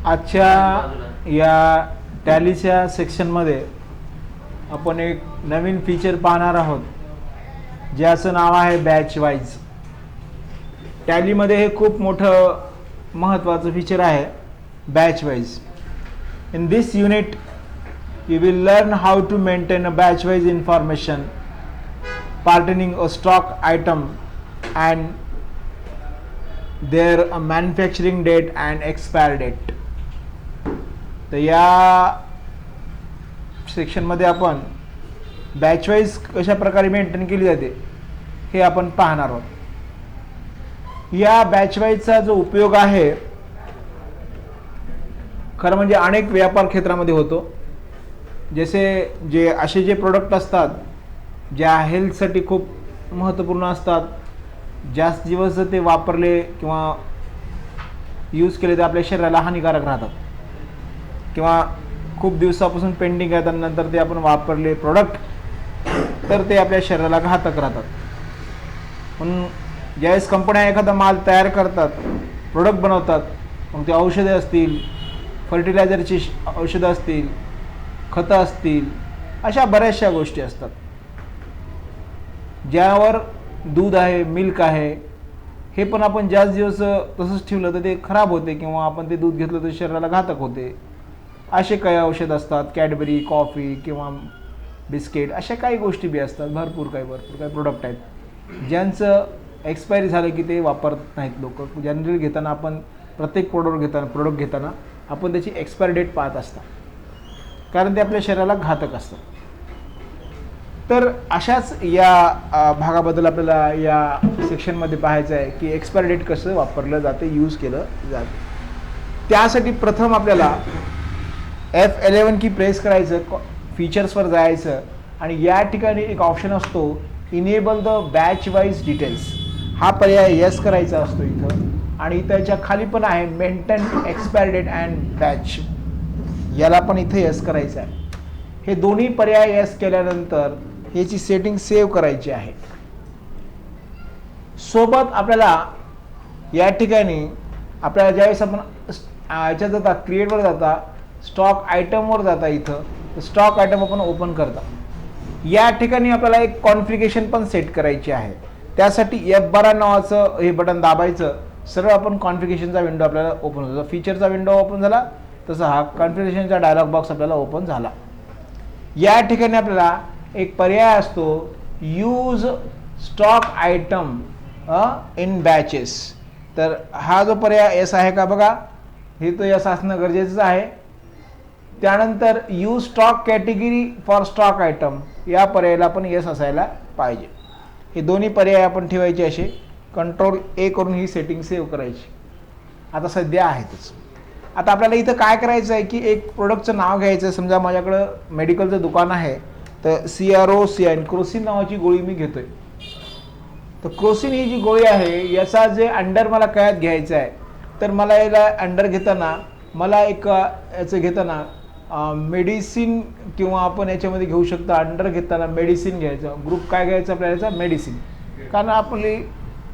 आजच्या या टॅलीच्या सेक्शनमध्ये आपण एक नवीन फीचर पाहणार आहोत, ज्याचं नाव आहे बॅच वाईज. टॅलीमध्ये हे खूप मोठं महत्त्वाचं फीचर आहे, batch wise. In this unit you will learn how to maintain a batch wise information pertaining a stock item and their manufacturing date and expire date. तर या सेक्शन मध्ये आपण बॅच वाईज कशा प्रकारे मेंटेन केली जाते हे आपण पाहणार आहोत. या बॅच वाईजचा जो उपयोग आहे, खरं म्हणजे अनेक व्यापार क्षेत्रामध्ये होतो. जसे असे जे प्रोडक्ट असतात ज्या हेल्थसाठी खूप महत्त्वपूर्ण असतात, जास्त दिवस ते वापरले किंवा यूज केले तर आपल्या शरीराला हानिकारक राहतात, किंवा खूप दिवसापासून पेंडिंग आहे नंतर ते आपण वापरले प्रोडक्ट तर ते आपल्या शरीराला घातक राहतात. म्हणून ज्यावेळेस कंपन्या एखादा माल तयार करतात, प्रोडक्ट बनवतात, मग ते औषधे असतील, फर्टिलायझरची औषधं असतील, खतं असतील, अशा बऱ्याचशा गोष्टी असतात ज्यावर दूध आहे, मिल्क आहे, हे पण आपण जास्त दिवस तसंच ठेवलं तर ते खराब होते किंवा आपण ते दूध घेतलं तर शरीराला घातक होते. असे काही औषध असतात, कॅडबरी, कॉफी किंवा बिस्किट, अशा काही गोष्टी बी असतात. भरपूर काही प्रोडक्ट आहेत ज्यांचं एक्सपायरी झालं की ते वापरत नाहीत लोक. जनरली घेताना आपण प्रत्येक प्रोडक्ट घेताना आपण त्याची एक्सपायरी डेट पाहत असतात, कारण ते आपल्या शरीराला घातक असतं. तर अशाच या भागाबद्दल आपल्याला या सेक्शनमध्ये पाहायचं आहे की एक्सपायरी डेट कसं वापरलं जाते, यूज केलं जातं. त्यासाठी प्रथम आपल्याला F11 की प्रेस करायचं, फीचर्सवर जायचं आणि या ठिकाणी एक ऑप्शन असतो, enable the batch wise details. हा पर्याय येस करायचा असतो इथं. आणि त्याच्या खाली पण आहे maintain expiry date and batch, याला पण इथे यस करायचं आहे. हे दोन्ही पर्याय यस केल्यानंतर याची सेटिंग सेव्ह करायची आहे. सोबत आपल्याला या ठिकाणी आपल्याला ज्यावेळेस आपण याच्यात जाता, क्रिएटवर जाता, स्टॉक आयटमवर जाता, इथं स्टॉक आयटम आपण ओपन करता. या ठिकाणी आपल्याला एक कॉन्फिगरेशन पण सेट करायची आहे. त्यासाठी F12 नावाचं हे बटन दाबायचं, सरळ आपण कॉन्फिगरेशनचा विंडो आपल्याला ओपन होतो. फीचरचा विंडो ओपन झाला तसा हा कॉन्फिगरेशनचा डायलॉग बॉक्स आपल्याला ओपन झाला. या ठिकाणी आपल्याला एक पर्याय असतो, use stock item in batches. तर हा जो पर्याय यस आहे का बघा, हे तर यस असणं गरजेचंच आहे. त्यानंतर use stock category for stock item, या पर्यायाला पण यस असायला पाहिजे. हे दोन्ही पर्याय आपण ठेवायचे, असे कंट्रोल A करून ही सेटिंग सेव्ह करायची. आता सध्या आहेतच. आता आपल्याला इथं काय करायचं आहे की एक प्रोडक्टचं नाव घ्यायचं. समजा माझ्याकडं मेडिकलचं दुकान आहे, तर CROCIN क्रोसिन नावाची गोळी मी घेतोय. तर क्रोसिन ही जी गोळी आहे याचा जे अंडर मला काय घ्यायचं आहे, तर मला याला अंडर घेताना मला एक याचं घेताना मेडिसिन किंवा आपण याच्यामध्ये घेऊ शकतो. अंडर घेताना मेडिसिन घ्यायचं. ग्रुप काय घ्यायचं आपल्याला याचा, मेडिसिन, कारण आपली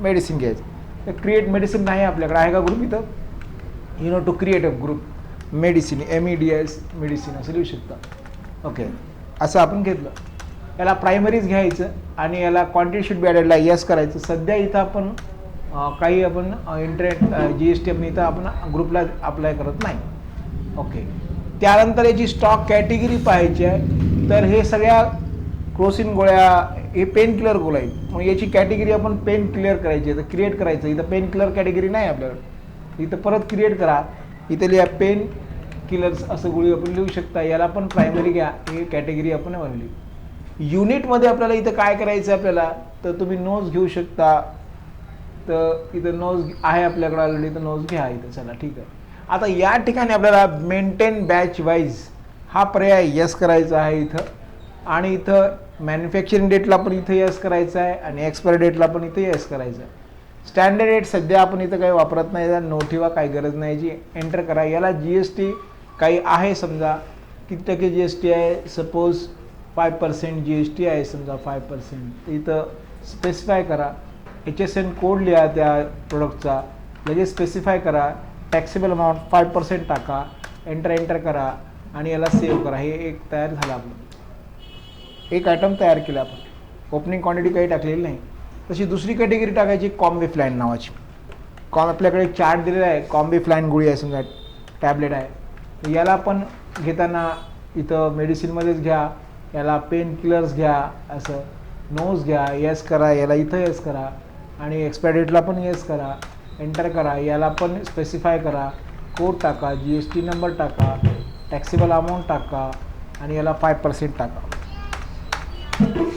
मेडिसिन घ्यायचं. तर क्रिएट मेडिसिन नाही आपल्याकडे, आहे का ग्रुप इथं, to create a group medicine, MEDS medicine असं लिहू शकता. ओके, असं आपण घेतलं. याला प्रायमरीज घ्यायचं आणि याला क्वांटिटी शुड बी ॲडेडला यस करायचं. सध्या इथं आपण काही आपण इंटरनेट GST इथं आपण ग्रुपला अप्लाय करत नाही. ओके, त्यानंतर याची स्टॉक कॅटेगरी पाहायची आहे. तर हे सगळ्या क्रोसिन गोळ्या हे पेन किलर गोळ्या आहेत, मग याची कॅटेगरी आपण पेन किलर करायची आहे. तर क्रिएट करायचं. इथं पेन किलर कॅटेगरी नाही आपल्याकडे, इथं परत क्रिएट करा. इथं लिहा पेन किलर्स असं गोळी आपण लिहू शकता. याला पण प्रायमरी घ्या, ही कॅटेगरी आपण बनवली. युनिटमध्ये आपल्याला इथं काय करायचं आपल्याला, तर तुम्ही नोज घेऊ शकता. तर इथं नोज आहे आपल्याकडे ऑलरेडी, तर नोज घ्या इथं. चला ठीक आहे. आता या ठिकाणी आपल्याला मेंटेन बॅच वाईज हा पर्याय यस करायचा आहे इथं. आणि इथं मॅन्युफॅक्चरिंग डेटला पण इथं यस करायचं आहे आणि एक्सपायरी डेटला पण इथं यस करायचं आहे. स्टँडर्ड रेट सध्या आपण इथं काही वापरत नाही, नो ठेवा, काही गरज नाही. जी एंटर करा. याला GST काही आहे, समजा किती टक्के GST आहे, सपोज 5% GST आहे, समजा 5%. इथं स्पेसिफाय करा. HSN कोड लिहा त्या प्रोडक्टचा, लगेच स्पेसिफाय करा टॅक्सेबल अमाऊंट 5% टाका, एंटर करा आणि याला सेव्ह करा. हे एक तयार झालं आपलं, एक आयटम तयार केला आपण. ओपनिंग क्वांटिटी काही टाकलेली नाही. तशी दुसरी कॅटेगरी टाकायची कॉम्बिफ्लाइन नावाची. आपल्याकडे चार्ट दिलेला आहे, कॉम्बिफ्लाइन गोळी आहे समजा, टॅबलेट आहे. तर याला पण घेताना इथं मेडिसिनमध्येच घ्या, याला पेन किलर्स घ्या, असं नोज घ्या, येस करा, याला इथं येस करा आणि एक्सपायरी डेटला पण येस करा, एंटर करा, याला पण स्पेसिफाय करा, कोड टाका, GST नंबर टाका, टॅक्सेबल अमाऊंट टाका आणि याला 5% टाका.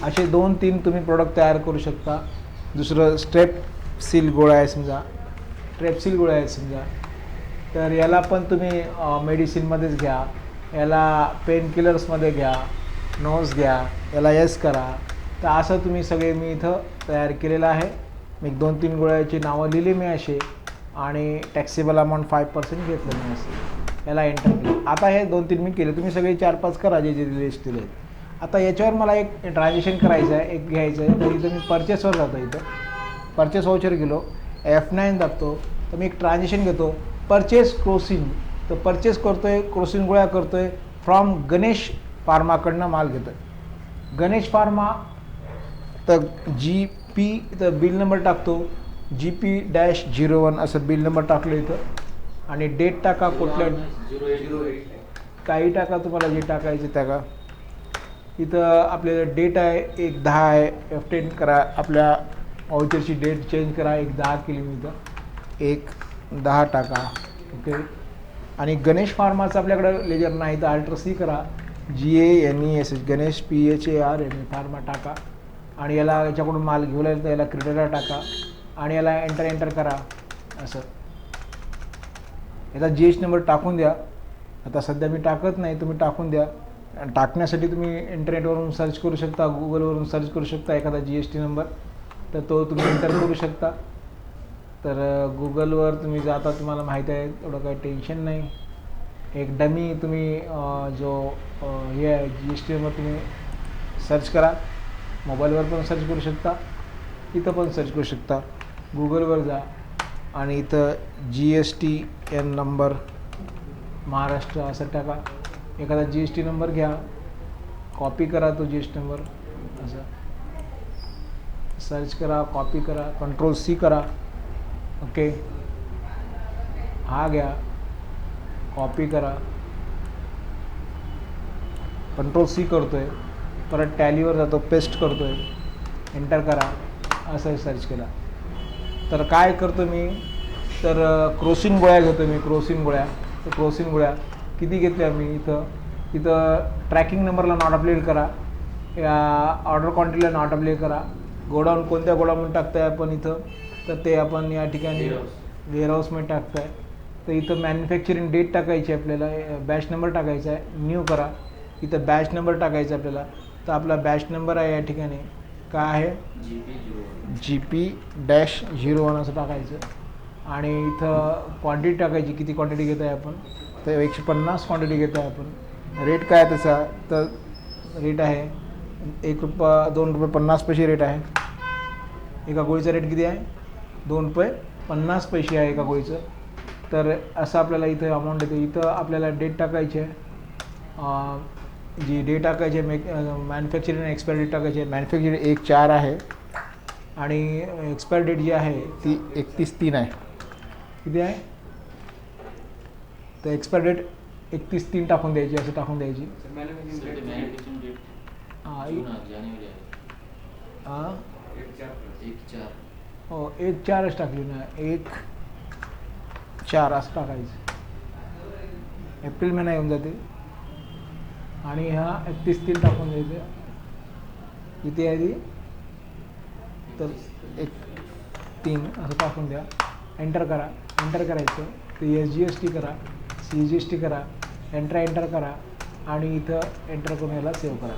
असे 2-3 तुम्ही प्रोडक्ट तयार करू शकता. दुसरं स्ट्रेप्सिल गोळ्या आहे समजा, स्ट्रेप्सिल गोळ्या आहे समजा, तर याला पण तुम्ही मेडिसिनमध्येच घ्या, याला पेन किलर्समध्ये घ्या, नोज घ्या, याला येस करा. तर असं तुम्ही सगळे मी इथं तयार केलेलं आहे. मी 2-3 गोळ्याची नावं लिहिली मी असे आणि टॅक्सेबल अमाऊंट 5% घेतलं मी असं, याला एंटर केलं. आता हे 2-3 मी केले, तुम्ही सगळे 4-5 करा जे लिस्ट दिले. आता याच्यावर मला एक ट्रान्झॅक्शन करायचं आहे, एक घ्यायचं आहे. तर इथं मी परचेसवर जातो, इथं परचेस व्हाउचर गेलो, F9 दाबतो, तर मी एक ट्रान्झॅक्शन घेतो, परचेस क्रोसिन. तर परचेस करतो आहे, क्रोसिन गोळ्या करतो आहे, फ्रॉम गणेश फार्माकडनं माल घेतो आहे. गणेश फार्मा, तर GP, तर बिल नंबर टाकतो, GP-01 असं बिल नंबर टाकलं इथं आणि डेट टाका, कुठल्या काही टाका, तुम्हाला जे टाकायचे टाका. इथं आपल्याला डेट आहे 1/10 आहे, F10 करा, आपल्या व्हाउचरची डेट चेंज करा, 1/10 केली मी इथं, 1/10 टाका. ओके. आणि गणेश फार्माचं आपल्याकडं लेजर नाही तर अल्ट्रा-C करा, GANES गणेश PHARMA फार्मा टाका आणि याला याच्याकडून माल घेऊन तर याला क्रेडिटला टाका आणि याला एंटर करा. असं याचा GST नंबर टाकून द्या. आता सध्या मी टाकत नाही, तुम्ही टाकून द्या. टाकण्यासाठी तुम्ही इंटरनेटवरून सर्च करू शकता, गुगलवरून सर्च करू शकता एखादा GST नंबर, तर तो तुम्ही एंटर करू शकता. तर गुगलवर तुम्ही जाता, तुम्हाला माहीत आहे, एवढं काही टेन्शन नाही. एक डमी तुम्ही जो हे आहे GST नंबर तुम्ही सर्च करा, मोबाईलवर पण सर्च करू शकता, इथं पण सर्च करू शकता. गुगलवर जा आणि इथं GSTN नंबर महाराष्ट्र असं टाका. एखादा GST नंबर घ्या, कॉपी करा तो GST नंबर, असं सर्च करा, कॉपी करा, Ctrl-C करा. ओके, हा घ्या, कॉपी करा, Ctrl-C करतो आहे, परत टॅलीवर जातो, पेस्ट करतो आहे, एंटर करा, असं सर्च केला. तर काय करतो मी, तर क्रोसिन गोळ्या घेतो मी, क्रोसिन गोळ्या. तर क्रोसिन गोळ्या किती घेतल्या मी, इथं ट्रॅकिंग नंबरला नॉट अप्लाइड करा, या ऑर्डर क्वांटिटीला नॉट अप्लाइड करा. गोडाऊन कोणत्या गोडाऊन टाकताय आपण इथं, तर ते आपण या ठिकाणी वेअरहाऊसमध्ये टाकताय. तर इथं मॅन्युफॅक्चरिंग डेट टाकायची आपल्याला, बॅच नंबर टाकायचा आहे, न्यू करा. इथं बॅच नंबर टाकायचा आपल्याला. तर आपला बॅच नंबर आहे या ठिकाणी काय आहे, GP-01 असं टाकायचं आणि इथं क्वांटिटी टाकायची, किती क्वांटिटी घेत आहे आपण, तर 150 क्वांटिटी घेत आहे आपण. रेट काय आहे त्याचा, तर रेट आहे ₹1, ₹2.50 रेट आहे. एका गोळीचा रेट किती आहे, ₹2.50 आहे एका गोळीचं. तर असं आपल्याला इथं अमाऊंट येते. इथं आपल्याला डेट टाकायची आहे, जी डेट टाकायची आहे, मॅन्युफॅक्चरिंग आणि एक्सपायरी डेट टाकायची आहे. मॅन्युफॅक्चरिंग 1/4 आहे आणि एक्सपायरी डेट जी आहे ती 31/3 आहे. किती आहे, तर एक्सपायरी डेट 31/3 टाकून द्यायची, असं टाकून द्यायची. हो, 1/4च टाकली ना, 1/4 असं टाकायचं. एप्रिल महिना येऊन जाते आणि हा 31/3 टाकून द्यायचं. किती आहे ती, तर 1/3 असं टाकून द्या, एंटर करा, एंटर करायचं. तर SGST करा, CGST करा, एंटर करा आणि इथं एंटर करून याला सेव्ह करा.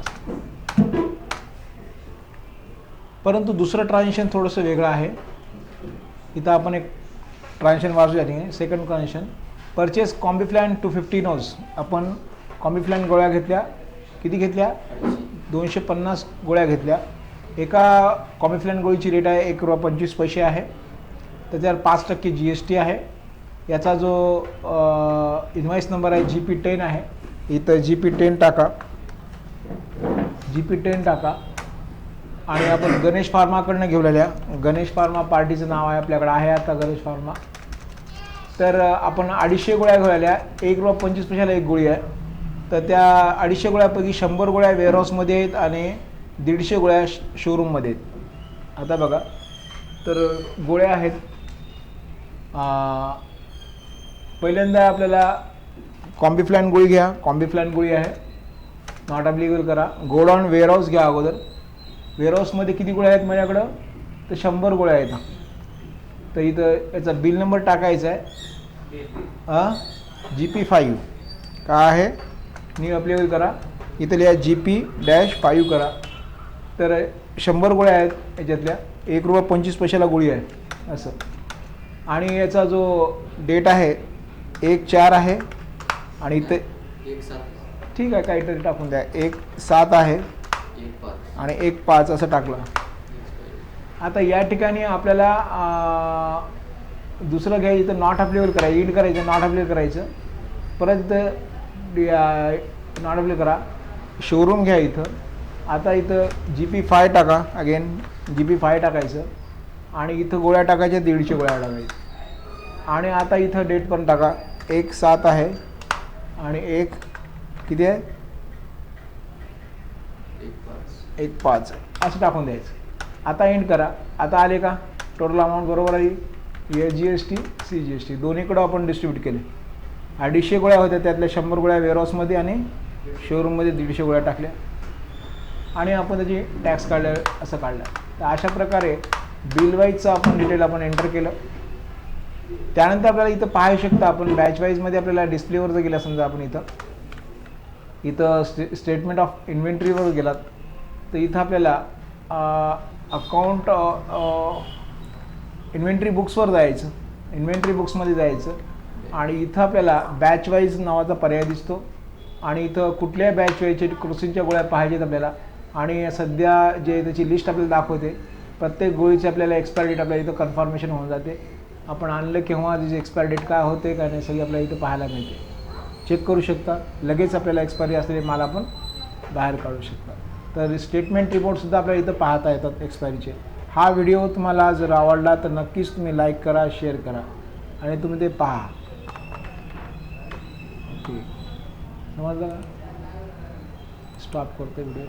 परंतु दुसरं ट्रान्झॅक्शन थोडंसं वेगळं आहे. इथं आपण एक ट्रान्झॅक्शन वाचू या ठिकाणी. Second transaction, purchase Combiflam 250 nos. आपण कॉम्बिफ्लाइन गोळ्या घेतल्या, किती घेतल्या, 250 गोळ्या घेतल्या. एका कॉम्बिफ्लाइन गोळीची रेट आहे ₹1.25 आहे. त्याच्यावर 5% GST आहे याचा जो इन्व्हॉइस नंबर आहे GP10 आहे, इथं GP10 टाका, GP10 टाका. आणि आपण गणेश फार्माकडनं घेऊलेल्या गणेश फार्मा पार्टीचं नाव आहे आपल्याकडे आहे आता गणेश फार्मा. तर आपण 250 गोळ्या घेऊलेल्या, ₹1.25 पैशाला एक गोळी आहे. तर त्या 250 गोळ्यापैकी 100 गोळ्या वेअरहाऊसमध्ये आहेत आणि 150 गोळ्या शोरूममध्ये आहेत. आता बघा, तर गोळ्या आहेत. पहिल्यांदा आपल्याला कॉम्बिफ्लॅन गोळी घ्या, कॉम्बिफ्लॅन गोळी आहे, नॉट ॲप्लिकेबल करा. गो डाऊन वेअरहाऊस घ्या अगोदर. वेअरहाऊसमध्ये किती गोळ्या आहेत माझ्याकडं, तर 100 गोळ्या आहेत. तर इथं याचा बिल नंबर टाकायचा आहे, GP5 काय आहे, न्यू ॲप्लिकेबल करा. इथं लिहा GP-5 करा. तर 100 गोळ्या आहेत याच्यातल्या, ₹1.25 पैशाला गोळी आहे असं. आणि याचा जो डेट आहे 1/4 आहे आणि इथे ठीक आहे काहीतरी टाकून द्या, 1/7 आहे आणि 1/5 असं टाकलं. आता या ठिकाणी आपल्याला दुसरं घ्यायचं, इथं नॉट ॲप्लिकेबल करायचं, ईड करायचं, नॉट ॲप्लिकेबल करायचं. परत इथं नॉट ॲप्लिकेबल करा, शोरूम घ्या इथं. आता इथं GP5 टाका, अगेन GP5 टाकायचं आणि इथं गोळ्या टाकायच्या, 150 गोळ्या टाकायच्या. आणि आता इथं डेट पण टाका, 1/7 आहे आणि 1 किती आहे, 1/5 असं टाकून द्यायचं. आता एंड करा. आता आले का, टोटल अमाऊंट बरोबर आली. GST CGST दोन्हीकडं आपण डिस्ट्रीब्यूट केले. 250 गोळ्या होत्या, त्यातल्या 100 गोळ्या वेअरहाऊसमध्ये आणि शोरूममध्ये 150 गोळ्या टाकल्या आणि आपण त्याची टॅक्स काढल्या असं काढलं. तर अशा प्रकारे बिल वाईजचं आपण डिटेल आपण एंटर केलं. त्यानंतर आपल्याला इथं पाहू शकता आपण बॅच वाईजमध्ये आपल्याला डिस्प्लेवर जर गेला, समजा आपण इथं स्टेटमेंट ऑफ इन्व्हेंटरीवर गेलात तर इथं आपल्याला अकाउंट इन्व्हेंटरी बुक्सवर जायचं, इन्व्हेंटरी बुक्समध्ये जायचं आणि इथं आपल्याला बॅच वाईज नावाचा पर्याय दिसतो आणि इथं कुठल्या बॅच वाईजच्या कृषींच्या गोळ्या पाहिजेत आपल्याला आणि सध्या जे त्याची लिस्ट आपल्याला दाखवते. प्रत्येक गोळीची आपल्याला एक्सपायर डेट आपल्याला इथं कन्फर्मेशन होऊन जाते. आपण आणलं केव्हा, त्याची एक्सपायर डेट काय होते काय नाही सगळी आपल्याला इथं पाहायला मिळते. चेक करू शकता, लगेच आपल्याला एक्सपायरी असलेले माल आपण बाहेर काढू शकता. तर स्टेटमेंट रिपोर्टसुद्धा आपल्याला इथं पाहता येतात एक्सपायरीचे. हा व्हिडिओ तुम्हाला जर आवडला तर नक्कीच तुम्ही लाईक करा, शेअर करा आणि तुम्ही ते पहा. ठीक समजलं का, स्टॉप करतो व्हिडिओ.